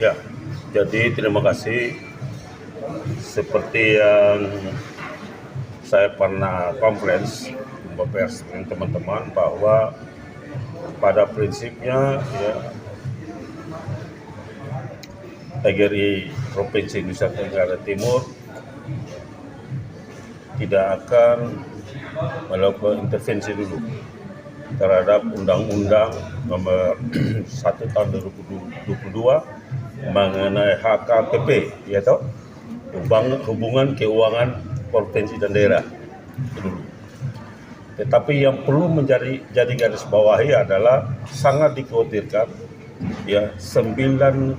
Ya, jadi terima kasih. Seperti yang saya pernah konferensi pers dengan teman-teman bahwa pada prinsipnya ya PGRI Provinsi Nusa Tenggara Timur tidak akan melakukan intervensi dulu terhadap Undang-Undang Nomor 1 Tahun 2022 mengenai HKPP, yaitu hubungan keuangan provinsi dan daerah dulu. Tetapi yang perlu jadi garis bawahi adalah sangat dikhawatirkan ya 9.000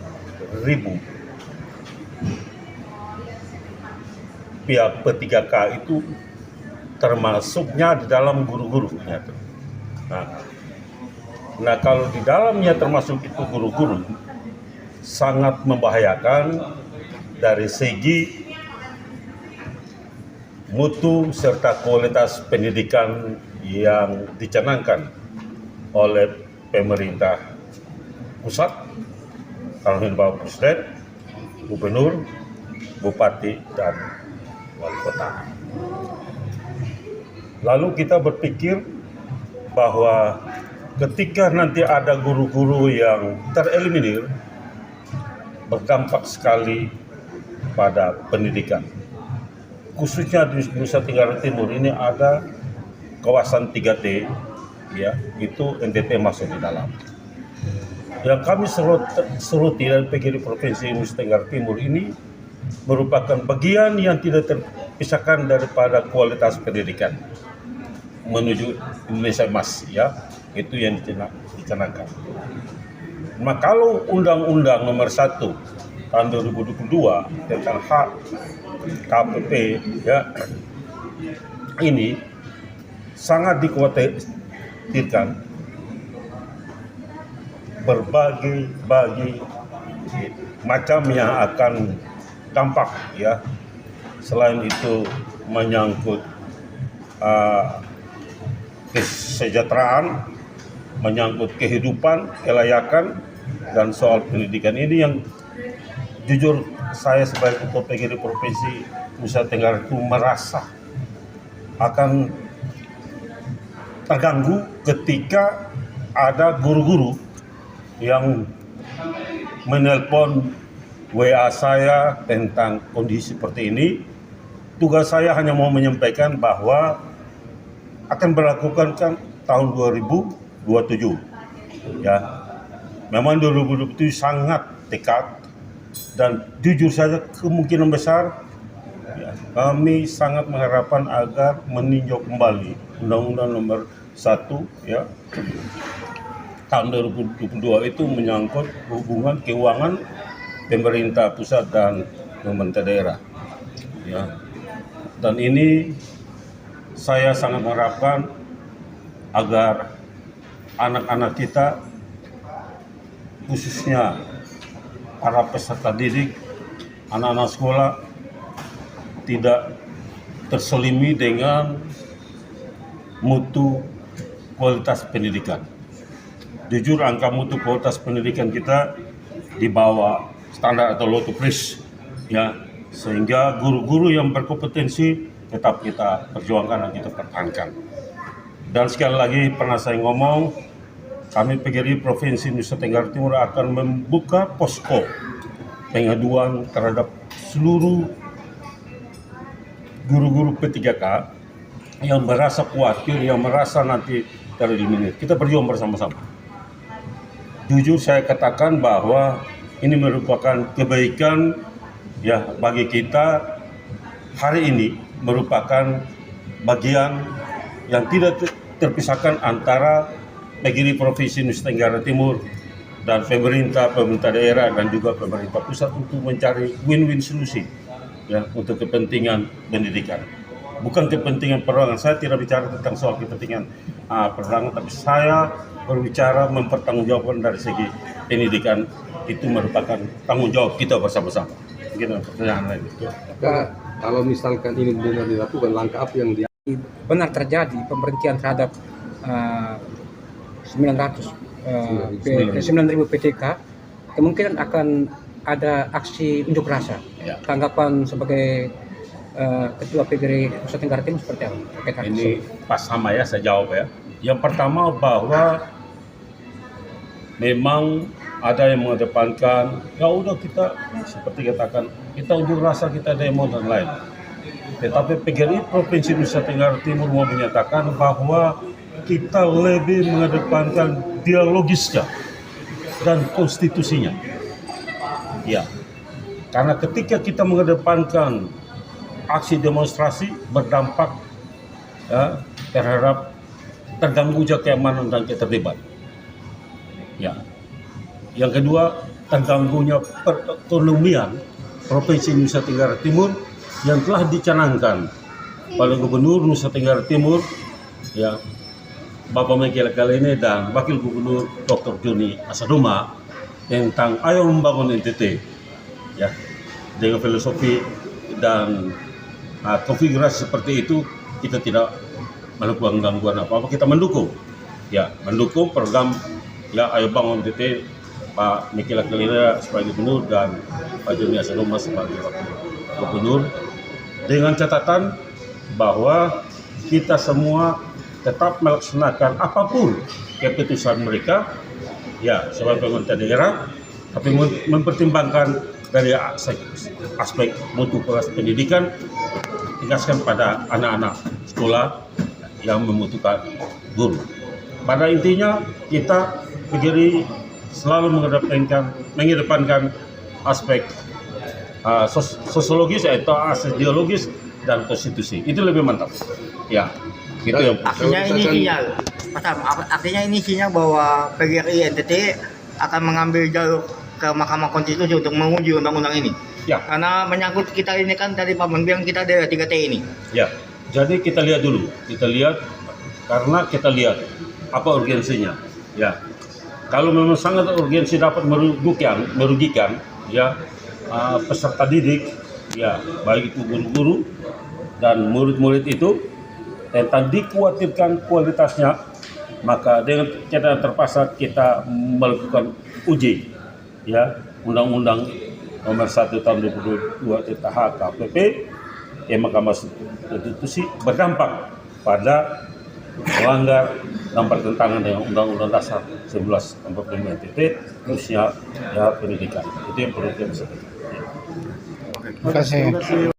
pihak P3K itu termasuknya di dalam guru-guru. Nah, kalau di dalamnya termasuk itu guru-guru, sangat membahayakan dari segi mutu serta kualitas pendidikan yang dicanangkan oleh pemerintah pusat, Kalahin Bapak Presiden, Gubernur, Bupati, dan Wali Kota. Lalu kita berpikir bahwa ketika nanti ada guru-guru yang tereliminir, berdampak sekali pada pendidikan. Khususnya di Nusa Tenggara Timur ini ada kawasan 3T, ya, itu NTT masuk di dalam. Yang kami seruti dari PGRI Provinsi Nusa Tenggara Timur ini merupakan bagian yang tidak terpisahkan daripada kualitas pendidikan menuju Indonesia Emas, ya, itu yang dicanangkan. Nah, kalau Undang-Undang Nomor 1 Tahun 2022 tentang HKPP, ya, ini sangat dikhawatirkan berbagai macam yang akan dampak, ya. Selain itu menyangkut kesejahteraan, menyangkut kehidupan, kelayakan, dan soal pendidikan ini yang jujur saya sebagai Ketua PGRI Provinsi Nusa Tenggara itu merasa akan terganggu ketika ada guru-guru yang menelpon WA saya tentang kondisi seperti ini. Tugas saya hanya mau menyampaikan bahwa akan berlakukan kan tahun 2027, ya. Memang 2027 sangat dekat dan jujur saja kemungkinan besar ya, kami sangat mengharapkan agar meninjau kembali Undang-Undang Nomor 1 ya tahun 2022 itu menyangkut hubungan keuangan pemerintah pusat dan pemerintah daerah, ya. Dan ini saya sangat mengharapkan agar anak-anak kita, khususnya para peserta didik, anak-anak sekolah, tidak terselimi dengan mutu kualitas pendidikan. Jujur angka mutu kualitas pendidikan kita di bawah standar atau low to please, ya, sehingga guru-guru yang berkompetensi tetap kita perjuangkan dan kita pertahankan. Dan sekali lagi pernah saya ngomong, kami PGRI Provinsi Nusa Tenggara Timur akan membuka posko pengaduan terhadap seluruh guru-guru P3K yang merasa khawatir, yang merasa nanti tereliminir. Kita berjuang bersama-sama. Jujur saya katakan bahwa ini merupakan kebaikan ya bagi kita. Hari ini merupakan bagian yang tidak terpisahkan antara PGRI Provinsi Nusa Tenggara Timur dan pemerintah daerah dan juga pemerintah pusat untuk mencari win-win solusi ya untuk kepentingan pendidikan. Bukan kepentingan perorangan. Saya tidak bicara tentang soal kepentingan perorangan, tapi saya berbicara mempertanggungjawabkan dari segi pendidikan. Itu merupakan tanggung jawab kita bersama-sama. Mungkin pertanyaan lain. Kalau misalkan ini benar dilakukan, langkah apa yang benar terjadi pemberhentian terhadap 9.000 PTK, kemungkinan akan ada aksi unjuk rasa. Ya. Tanggapan sebagai Ketua PGRI Nusa Tenggara Timur seperti apa terkait hal Ini tersebut? pas sama ya, saya jawab ya. Yang pertama bahwa memang ada yang mengedepankan, ya udah kita seperti katakan, kita unjuk rasa, kita demo dan lain. Tetapi PGRI Provinsi Nusa Tenggara Timur mau menyatakan bahwa kita lebih mengedepankan dialogisnya dan konstitusinya. Ya, karena ketika kita mengedepankan aksi demonstrasi berdampak ya, terhadap terganggunya keamanan dan ketertiban. Ya. Yang kedua, terganggunya perekonomian Provinsi Nusa Tenggara Timur yang telah dicanangkan oleh Gubernur Nusa Tenggara Timur, ya, Bapak Michael Kalene dan Wakil Gubernur Dr. Joni Asadoma tentang ayo membangun NTT, ya, dengan filosofi dan konfigurasi seperti itu. Kita tidak melakukan gangguan apa-apa, kita mendukung, ya, mendukung program ya ayo bangun NTT Pak Michael Kalene sebagai gubernur dan Pak Joni Asadoma sebagai wakil gubernur, dengan catatan bahwa kita semua tetap melaksanakan apapun keputusan mereka, ya, sebagai pemerintah daerah, tapi mempertimbangkan dari aspek mutu kelas pendidikan, tegaskan pada anak-anak sekolah yang membutuhkan guru. Pada intinya kita PGRI selalu mengedepankan aspek sosiologis atau aspek ideologis dan konstitusi. Itu lebih mantap. Ya, gitu ya. Artinya ini sinyal bahwa PGRI NTT akan mengambil jalur ke Mahkamah Konstitusi untuk menguji undang-undang ini. Ya. Karena menyangkut kita ini kan tadi Pak bilang kita ada 3T ini. Ya, jadi kita lihat dulu. Kita lihat karena kita lihat apa urgensinya. Ya, kalau memang sangat urgensi dapat merugikan, ya, peserta didik, ya, baik itu guru-guru dan murid-murid itu, tentang dikhawatirkan kualitasnya, maka dengan catatan terpaksa kita melakukan uji, ya, Undang-Undang Nomor 1 Tahun 2022 tentang HKPP, Mahkamah Konstitusi berdampak pada melanggar dan bertentangan dengan Undang-Undang Dasar 1945 NTT, khususnya ya pendidikan. Itu yang perlu kita sampaikan. Terima kasih.